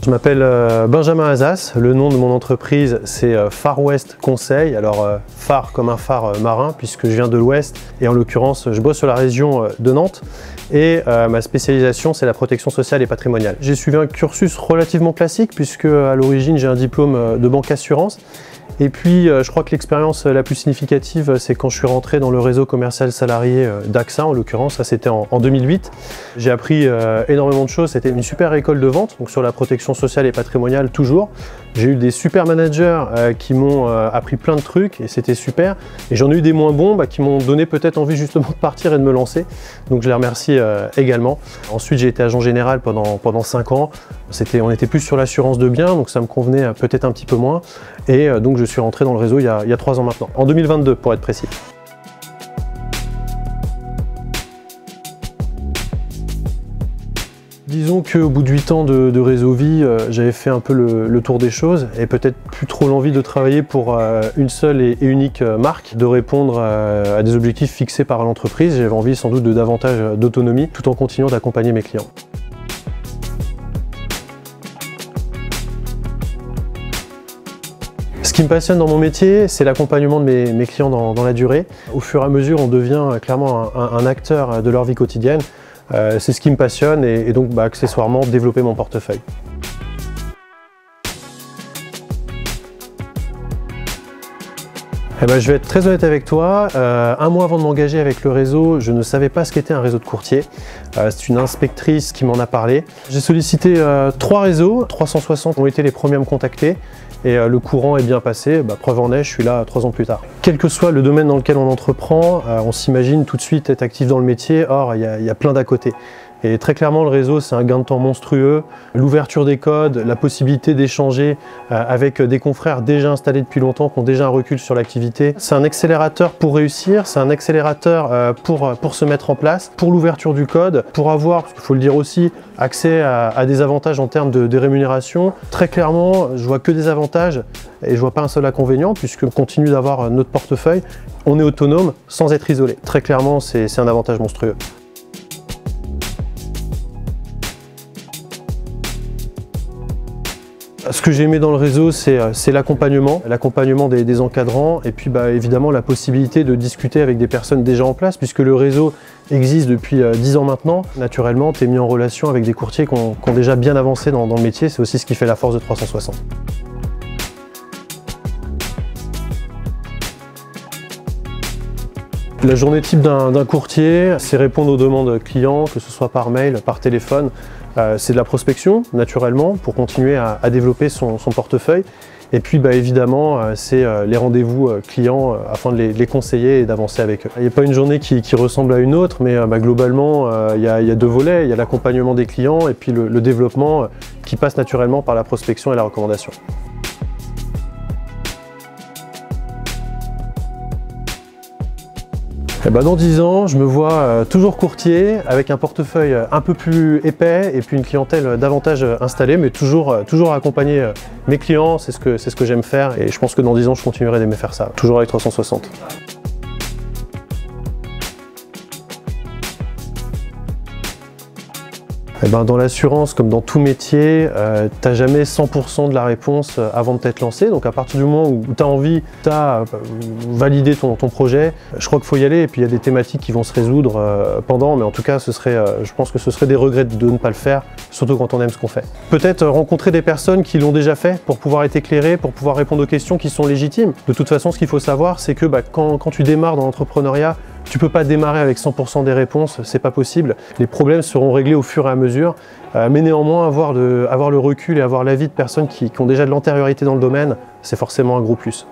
Je m'appelle Benjamin Azas, le nom de mon entreprise c'est Far West Conseil, alors phare comme un phare marin puisque je viens de l'Ouest et en l'occurrence je bosse sur la région de Nantes et ma spécialisation c'est la protection sociale et patrimoniale. J'ai suivi un cursus relativement classique puisque à l'origine j'ai un diplôme de banque assurance. Et puis je crois que l'expérience la plus significative c'est quand je suis rentré dans le réseau commercial salarié d'AXA en l'occurrence, ça c'était en 2008. J'ai appris énormément de choses, c'était une super école de vente, donc sur la protection sociale et patrimoniale toujours. J'ai eu des super managers qui m'ont appris plein de trucs et c'était super. Et j'en ai eu des moins bons qui m'ont donné peut-être envie justement de partir et de me lancer. Donc je les remercie également. Ensuite j'ai été agent général pendant 5 ans. On était plus sur l'assurance de biens, donc ça me convenait peut-être un petit peu moins. Et donc je suis rentré dans le réseau il y a 3 ans maintenant, en 2022 pour être précis. Disons qu'au bout de 8 ans de réseau vie, j'avais fait un peu le tour des choses et peut-être plus trop l'envie de travailler pour une seule et unique marque, de répondre à des objectifs fixés par l'entreprise. J'avais envie sans doute de davantage d'autonomie tout en continuant d'accompagner mes clients. Ce qui me passionne dans mon métier, c'est l'accompagnement de mes clients dans la durée. Au fur et à mesure, on devient clairement un acteur de leur vie quotidienne. C'est ce qui me passionne et donc accessoirement développer mon portefeuille. Je vais être très honnête avec toi, un mois avant de m'engager avec le réseau, je ne savais pas ce qu'était un réseau de courtier. C'est une inspectrice qui m'en a parlé. J'ai sollicité 3 réseaux, 360 ont été les premiers à me contacter et le courant est bien passé, preuve en est, je suis là 3 ans plus tard. Quel que soit le domaine dans lequel on entreprend, on s'imagine tout de suite être actif dans le métier, or il y a plein d'à côté. Et très clairement, le réseau, c'est un gain de temps monstrueux. L'ouverture des codes, la possibilité d'échanger avec des confrères déjà installés depuis longtemps, qui ont déjà un recul sur l'activité. C'est un accélérateur pour réussir, c'est un accélérateur pour se mettre en place, pour l'ouverture du code, pour avoir, il faut le dire aussi, accès à des avantages en termes de rémunération. Très clairement, je vois que des avantages et je vois pas un seul inconvénient puisque on continue d'avoir notre portefeuille. On est autonome sans être isolé. Très clairement, c'est un avantage monstrueux. Ce que j'ai aimé dans le réseau, c'est l'accompagnement des encadrants et puis évidemment la possibilité de discuter avec des personnes déjà en place puisque le réseau existe depuis 10 ans maintenant. Naturellement, tu es mis en relation avec des courtiers qui ont déjà bien avancé dans le métier, c'est aussi ce qui fait la force de 360. La journée type d'un courtier, c'est répondre aux demandes clients, que ce soit par mail, par téléphone. C'est de la prospection, naturellement, pour continuer à développer son portefeuille. Et puis évidemment, c'est les rendez-vous clients afin de les conseiller et d'avancer avec eux. Il n'y a pas une journée qui ressemble à une autre, mais globalement, il y a 2 volets. Il y a l'accompagnement des clients et puis le développement qui passe naturellement par la prospection et la recommandation. Dans 10 ans, je me vois toujours courtier, avec un portefeuille un peu plus épais et puis une clientèle davantage installée, mais toujours accompagner mes clients, c'est ce que j'aime faire et je pense que dans 10 ans, je continuerai d'aimer faire ça, toujours avec 360. Dans l'assurance, comme dans tout métier, tu n'as jamais 100% de la réponse avant de t'être lancé. Donc à partir du moment où tu as envie, tu as validé ton projet, je crois qu'il faut y aller. Et puis il y a des thématiques qui vont se résoudre pendant, mais en tout cas, je pense que ce serait des regrets de ne pas le faire, surtout quand on aime ce qu'on fait. Peut-être rencontrer des personnes qui l'ont déjà fait pour pouvoir être éclairé, pour pouvoir répondre aux questions qui sont légitimes. De toute façon, ce qu'il faut savoir, c'est que quand tu démarres dans l'entrepreneuriat, tu peux pas démarrer avec 100% des réponses, c'est pas possible. Les problèmes seront réglés au fur et à mesure, mais néanmoins avoir le recul et avoir l'avis de personnes qui ont déjà de l'antériorité dans le domaine, c'est forcément un gros plus.